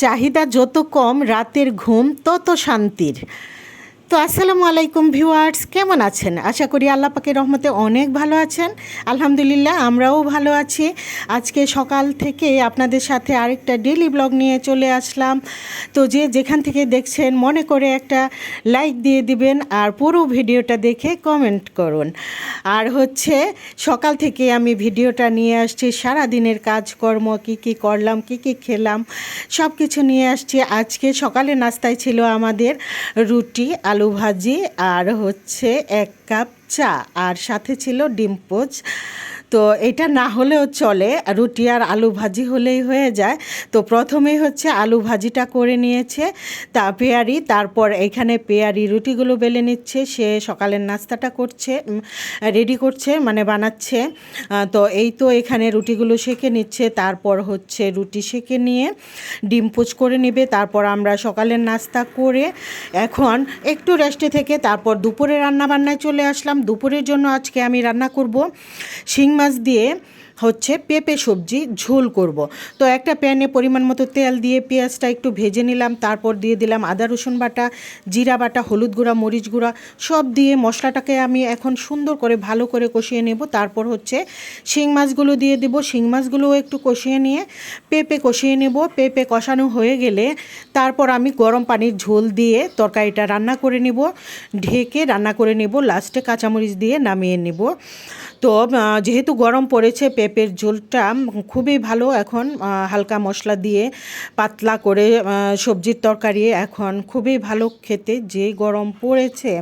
চাহিদা যত কম রাতের ঘুম তত শান্তির। তো আসসালামু আলাইকুম ভিউয়ার্স, কেমন আছেন? আশা করি আল্লাহ পাকের রহমতে অনেক ভালো আছেন। আলহামদুলিল্লাহ আমরাও ভালো আছি। আজকে সকাল থেকে আপনাদের সাথে আরেকটা ডেইলি ব্লগ নিয়ে চলে আসলাম। তো যে যেখান থেকে দেখছেন মনে করে একটা লাইক দিয়ে দিবেন আর পুরো ভিডিওটা দেখে কমেন্ট করুন। আর সকাল থেকে আমি ভিডিওটা নিয়ে আসছি সারা দিনের কাজকর্ম, কি করলাম, কি খেলাম, সব কিছু নিয়ে আসছি। আজকে সকালে নাস্তায় ছিল আমাদের রুটি, আলু ভাজি আর 1 কাপ চা, আর সাথে ছিল ডিম পোচ। তো এটা না হলেও চলে, রুটি আর আলু ভাজি হলেই হয়ে যায়। তো প্রথমেই আলু ভাজিটা করে নিয়েছে পেয়ারি, তারপর এখানে পেয়ারি রুটিগুলো বেলে নিচ্ছে। সে সকালের নাস্তাটা করছে, রেডি করছে, মানে বানাচ্ছে। তো এই তো এখানে রুটিগুলো সেঁকে নিচ্ছে, তারপর রুটি সেঁকে নিয়ে ডিম পোচ করে নেবে। তারপর আমরা সকালের নাস্তা করে এখন একটু রেস্টে থেকে তারপর দুপুরে রান্নাবান্নায় চলে আসলাম। দুপুরের জন্য আজকে আমি রান্না করব শিং মাছ দিয়ে পেঁপে সবজি ঝোল করব। তো একটা প্যানে পরিমাণ মতো তেল দিয়ে পেঁয়াজটা একটু ভেজে নিলাম, তারপর দিয়ে দিলাম আদা রসুন বাটা, জিরা বাটা, হলুদ গুঁড়া, মরিচ গুঁড়া সব দিয়ে মশলাটাকে আমি এখন সুন্দর করে ভালো করে কষিয়ে নেব। তারপর শিং মাছগুলো দিয়ে দেব, শিং মাছগুলোও একটু কষিয়ে নিয়ে পেঁপে কষিয়ে নেব। পেঁপে কষানো হয়ে গেলে তারপর আমি গরম পানির ঝোল দিয়ে তরকারিটা রান্না করে নেব, ঢেকে রান্না করে নেব, লাস্টে কাঁচামরিচ দিয়ে নামিয়ে নেব। তো যেহেতু গরম পড়েছে, পেঁপের ঝোলটা খুবই ভালো। এখন হালকা মশলা দিয়ে পাতলা করে সবজির তরকারি এখন খুবই ভালো খেতে। যে গরম পড়েছে,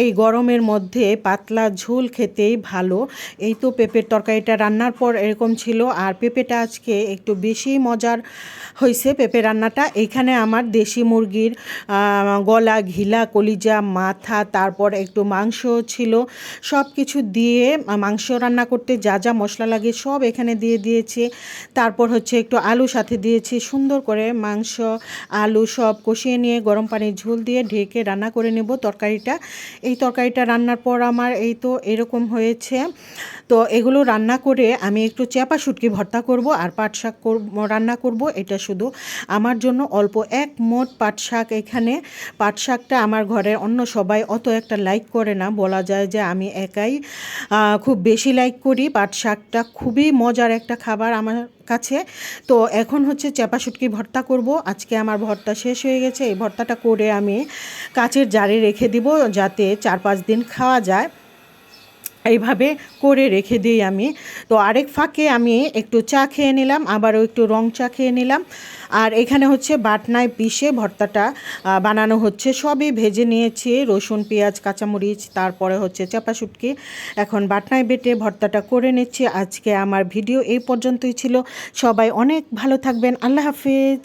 এই গরমের মধ্যে পাতলা ঝোল খেতেই ভালো। এই তো পেঁপের তরকারিটা রান্নার পর এরকম ছিল, আর পেঁপেটা আজকে একটু বেশি মজার হয়েছে পেঁপে রান্নাটা। এখানে আমার দেশি মুরগির গলা, ঘিলা, কলিজা, মাথা, তারপর একটু মাংস ছিল। সব কিছু দিয়ে মাংস রান্না করতে যা যা মশলা লাগে সব এখানে দিয়ে দিয়েছি। তারপর একটু আলু সাথে দিয়েছি, সুন্দর করে মাংস আলু সব কষিয়ে নিয়ে গরম পানির ঝোল দিয়ে ঢেকে রান্না করে নেব তরকারিটা। এই তরকারিটা রান্নার পর আমার এই তো এরকম হয়েছে। তো এগুলো রান্না করে আমি একটু চাপা শুটকি ভর্তা করব আর পাট শাক রান্না করব। এটা শুধু আমার জন্য অল্প এক মোট পাট শাক। এখানে পাট শাকটা আমার ঘরের অন্য সবাই অত একটা লাইক করে না, বলা যায় যে আমি একাই খুব বেশি লাইক করি। পাট শাকটা খুবই মজার একটা খাবার আমার কাছে। তো এখন চাপা শুটকি ভর্তা করব। আজকে আমার ভর্তা শেষ হয়ে গেছে। এই ভর্তাটা করে আমি কাচের জারে রেখে দিব, যাতে 4-5 দিন খাওয়া যায়। এইভাবে করে রেখে দিই আমি। তো আরেক ফাঁকে আমি একটু চা খেয়ে নিলাম, আবারও একটু রং চা খেয়ে নিলাম। আর এখানে বাটনায় পিষে ভর্তাটা বানানো সবই ভেজে নিয়েছি, রসুন, পেঁয়াজ, কাঁচামরিচ, তারপরে চাপা শুটকি। এখন বাটনায় বেটে ভর্তাটা করে নিচ্ছি। আজকে আমার ভিডিও এই পর্যন্তই ছিল। সবাই অনেক ভালো থাকবেন। আল্লাহ হাফেজ।